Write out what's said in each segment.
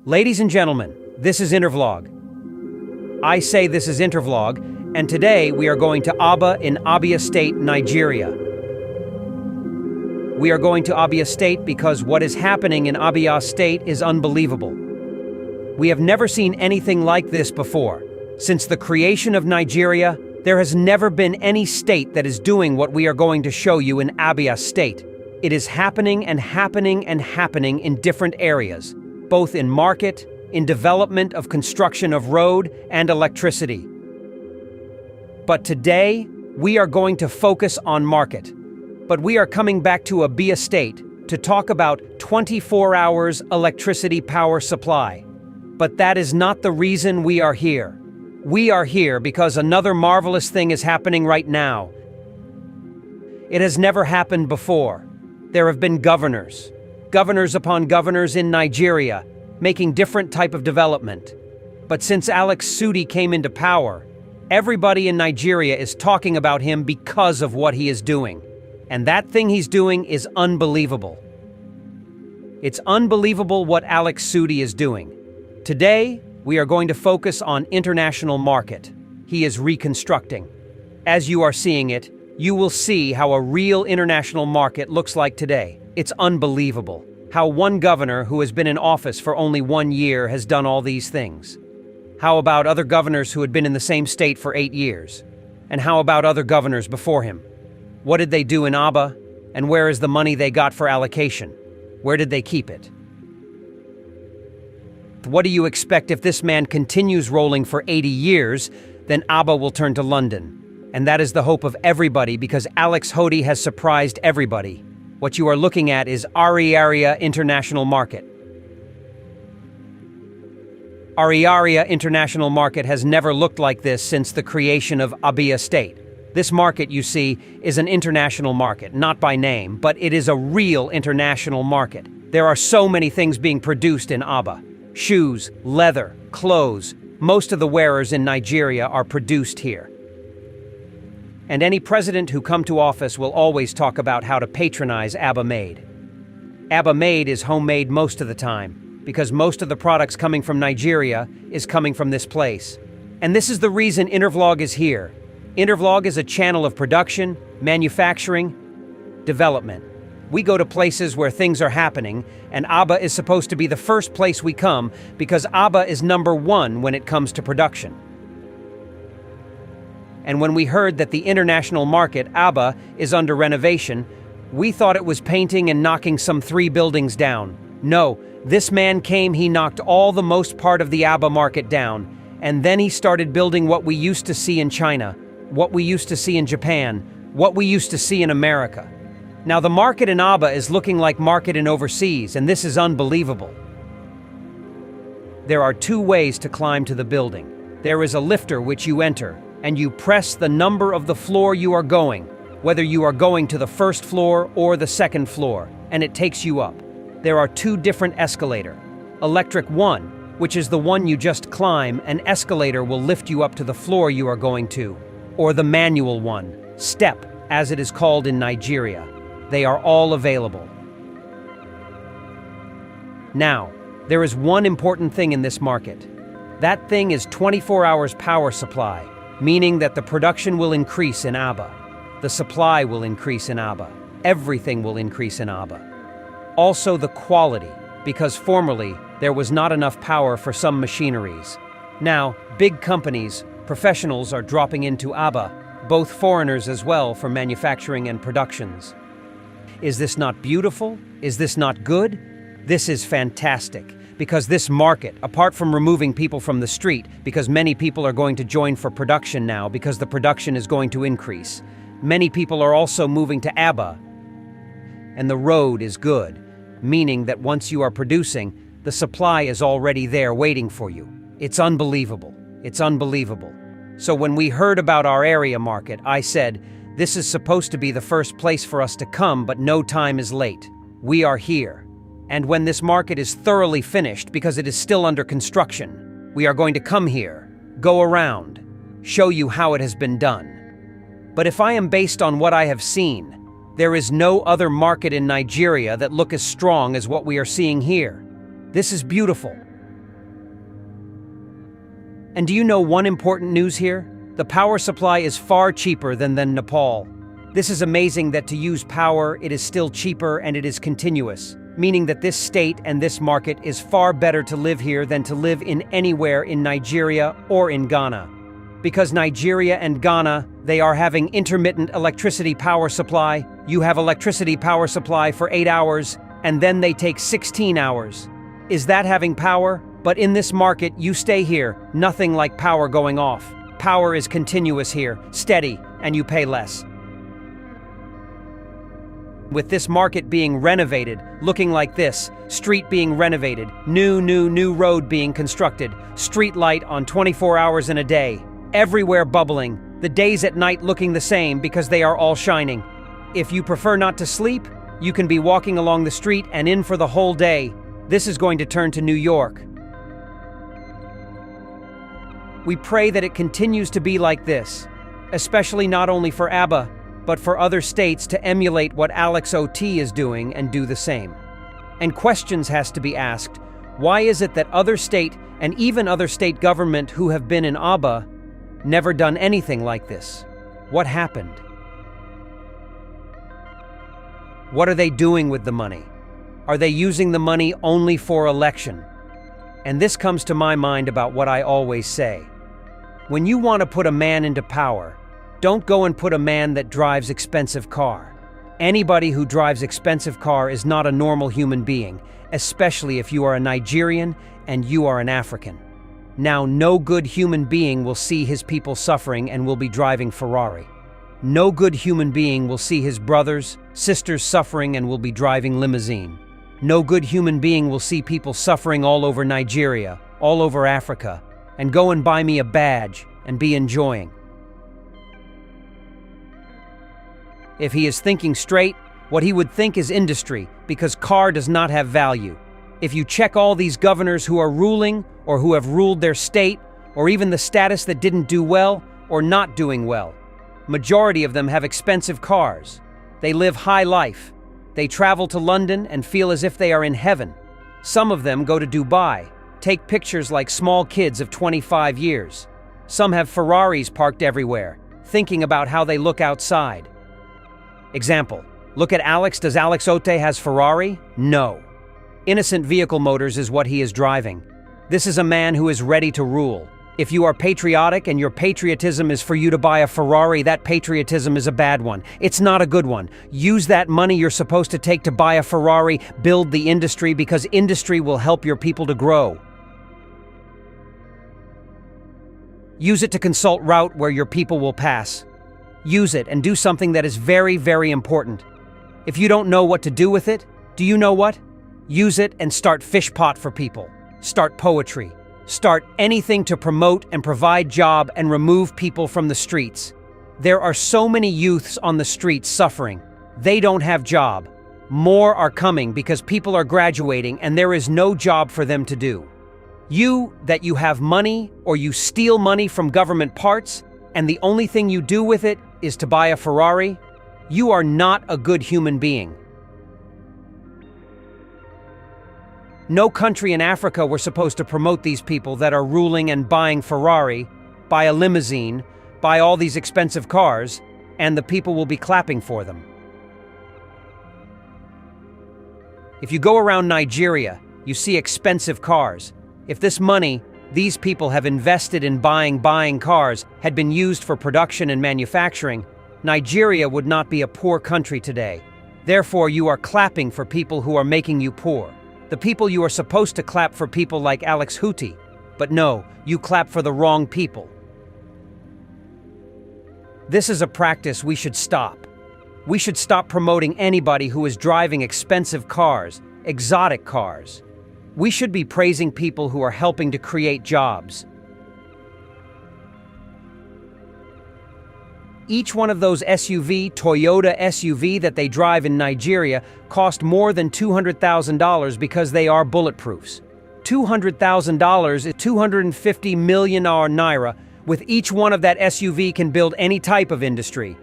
Ladies and gentlemen, this is Intervlog. I say this is Intervlog, and today we are going to Aba in Abia State, Nigeria. We are going to Abia State because what is happening in Abia State is unbelievable. We have never seen anything like this before. Since the creation of Nigeria, there has never been any state that is doing what we are going to show you in Abia State. It is happening and happening and happening in different areas, both in market, in development of construction of road and electricity. But today, we are going to focus on market. But we are coming back to Abia State to talk about 24 hours electricity power supply. But that is not the reason we are here. We are here because another marvelous thing is happening right now. It has never happened before. There have been governors upon governors in Nigeria, making different type of development. But since Alex Sudi came into power, everybody in Nigeria is talking about him because of what he is doing. And that thing he's doing is unbelievable. It's unbelievable what Alex Sudi is doing. Today, we are going to focus on international market. He is reconstructing. As you are seeing it, you will see how a real international market looks like today. It's unbelievable how one governor who has been in office for only 1 year has done all these things. How about other governors who had been in the same state for 8 years? And how about other governors before him? What did they do in Aba? And where is the money they got for allocation? Where did they keep it? What do you expect if this man continues rolling for 80 years, then Aba will turn to London. And that is the hope of everybody because Alex Sudi has surprised everybody. What you are looking at is Ariaria International Market. Ariaria International Market has never looked like this since the creation of Abia State. This market, you see, is an international market, not by name, but it is a real international market. There are so many things being produced in Aba. Shoes, leather, clothes. Most of the wearers in Nigeria are produced here. And any president who come to office will always talk about how to patronize Aba Made. Aba Made is homemade most of the time, because most of the products coming from Nigeria is coming from this place. And this is the reason Intervlog is here. Intervlog is a channel of production, manufacturing, development. We go to places where things are happening, and Aba is supposed to be the first place we come because Aba is #1 when it comes to production. And when we heard that the international market, Aba, is under renovation, we thought it was painting and knocking some 3 buildings down. No, this man came, he knocked all the most part of the Aba market down, and then he started building what we used to see in China, what we used to see in Japan, what we used to see in America. Now the market in Aba is looking like market in overseas, and this is unbelievable. There are 2 ways to climb to the building. There is a lifter which you enter, and you press the number of the floor you are going, whether you are going to the first floor or the second floor, and it takes you up. There are 2 different escalator. Electric one, which is the one you just climb, an escalator will lift you up to the floor you are going to, or the manual one, step, as it is called in Nigeria. They are all available. Now, there is one important thing in this market. That thing is 24 hours power supply, meaning that the production will increase in Aba. The supply will increase in Aba. Everything will increase in Aba. Also the quality, because formerly there was not enough power for some machineries. Now, big companies, professionals are dropping into Aba, both foreigners as well for manufacturing and productions. Is this not beautiful? Is this not good? This is fantastic. Because this market, apart from removing people from the street, because many people are going to join for production now because the production is going to increase. Many people are also moving to Aba. And the road is good, meaning that once you are producing, the supply is already there waiting for you. It's unbelievable. It's unbelievable. So when we heard about our area market, I said, this is supposed to be the first place for us to come, but no time is late. We are here. And when this market is thoroughly finished, because it is still under construction, we are going to come here, go around, show you how it has been done. But if I am based on what I have seen, there is no other market in Nigeria that look as strong as what we are seeing here. This is beautiful. And do you know one important news here? The power supply is far cheaper than Nepal. This is amazing that to use power, it is still cheaper and it is continuous, meaning that this state and this market is far better to live here than to live in anywhere in Nigeria or in Ghana. Because Nigeria and Ghana, they are having intermittent electricity power supply. You have electricity power supply for 8 hours, and then they take 16 hours. Is that having power? But in this market, you stay here, nothing like power going off. Power is continuous here, steady, and you pay less. With this market being renovated, looking like this, street being renovated, new road being constructed, street light on 24 hours in a day, everywhere bubbling, the days at night looking the same because they are all shining. If you prefer not to sleep, you can be walking along the street and in for the whole day. This is going to turn to New York. We pray that it continues to be like this, especially not only for ABBA, but for other states to emulate what Alex OT is doing and do the same. And questions has to be asked. Why is it that other state and even other state government who have been in ABBA never done anything like this? What happened? What are they doing with the money? Are they using the money only for election? And this comes to my mind about what I always say. When you want to put a man into power, don't go and put a man that drives expensive car. Anybody who drives expensive car is not a normal human being, especially if you are a Nigerian and you are an African. Now, no good human being will see his people suffering and will be driving Ferrari. No good human being will see his brothers, sisters suffering and will be driving limousine. No good human being will see people suffering all over Nigeria, all over Africa, and go and buy me a badge and be enjoying. If he is thinking straight, what he would think is industry, because car does not have value. If you check all these governors who are ruling, or who have ruled their state, or even the status that didn't do well, or not doing well, majority of them have expensive cars. They live high life. They travel to London and feel as if they are in heaven. Some of them go to Dubai, take pictures like small kids of 25 years. Some have Ferraris parked everywhere, thinking about how they look outside. Example, look at Alex. Does Alex Ote has Ferrari? No. Innocent Vehicle Motors is what he is driving. This is a man who is ready to rule. If you are patriotic and your patriotism is for you to buy a Ferrari, that patriotism is a bad one. It's not a good one. Use that money you're supposed to take to buy a Ferrari, build the industry, because industry will help your people to grow. Use it to consult route where your people will pass. Use it and do something that is very, very important. If you don't know what to do with it, do you know what? Use it and start fish pot for people. Start poetry. Start anything to promote and provide job and remove people from the streets. There are so many youths on the streets suffering. They don't have job. More are coming because people are graduating and there is no job for them to do. You have money or you steal money from government parts and the only thing you do with it is to buy a Ferrari, you are not a good human being. No country in Africa were supposed to promote these people that are ruling and buying Ferrari, buy a limousine, buy all these expensive cars, and the people will be clapping for them. If you go around Nigeria, you see expensive cars. If this money these people have invested in buying cars had been used for production and manufacturing, Nigeria would not be a poor country today. Therefore, you are clapping for people who are making you poor. The people you are supposed to clap for people like Alex Huti, but no, you clap for the wrong people. This is a practice we should stop. We should stop promoting anybody who is driving expensive cars, exotic cars. We should be praising people who are helping to create jobs. Each one of those Toyota SUV that they drive in Nigeria cost more than $200,000 because they are bulletproofs. $200,000 is 250 million naira. With each one of that SUV can build any type of industry.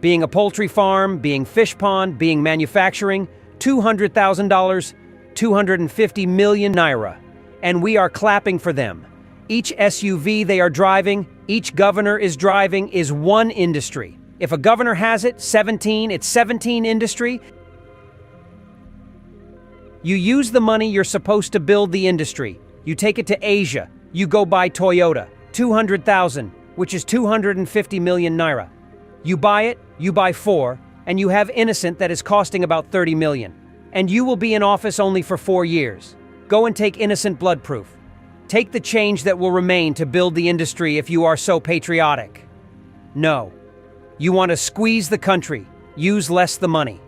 Being a poultry farm, being fish pond, being manufacturing, $200,000, 250 million naira. And we are clapping for them. Each SUV they are driving, each governor is driving, is one industry. If a governor has it, 17, it's 17 industry. You use the money you're supposed to build the industry. You take it to Asia. You go buy Toyota, 200,000, which is 250 million naira. You buy it, you buy 4, and you have Innocent that is costing about 30 million. And you will be in office only for 4 years. Go and take Innocent bloodproof. Take the change that will remain to build the industry if you are so patriotic. No. You want to squeeze the country, use less the money.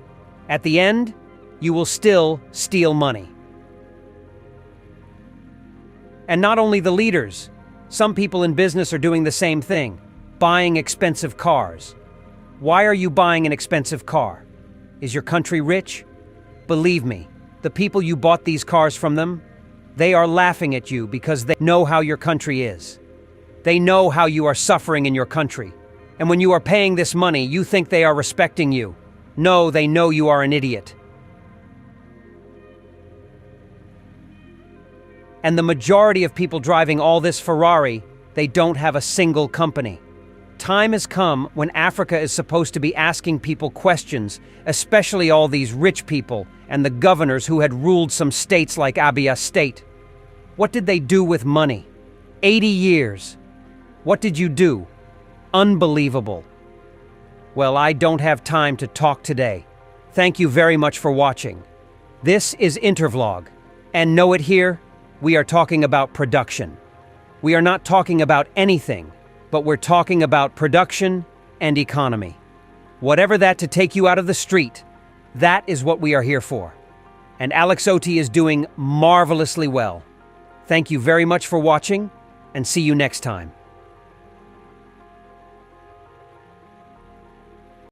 At the end, you will still steal money. And not only the leaders, some people in business are doing the same thing, buying expensive cars. Why are you buying an expensive car? Is your country rich? Believe me, the people you bought these cars from them, they are laughing at you because they know how your country is. They know how you are suffering in your country. And when you are paying this money, you think they are respecting you. No, they know you are an idiot. And the majority of people driving all this Ferrari, they don't have a single company. Time has come when Africa is supposed to be asking people questions, especially all these rich people and the governors who had ruled some states like Abia State. What did they do with money? 80 years. What did you do? Unbelievable. Well, I don't have time to talk today. Thank you very much for watching. This is Intervlog. And know it here, we are talking about production. We are not talking about anything, but we're talking about production and economy. Whatever that to take you out of the street, that is what we are here for. And Alex Oti is doing marvelously well. Thank you very much for watching, and see you next time.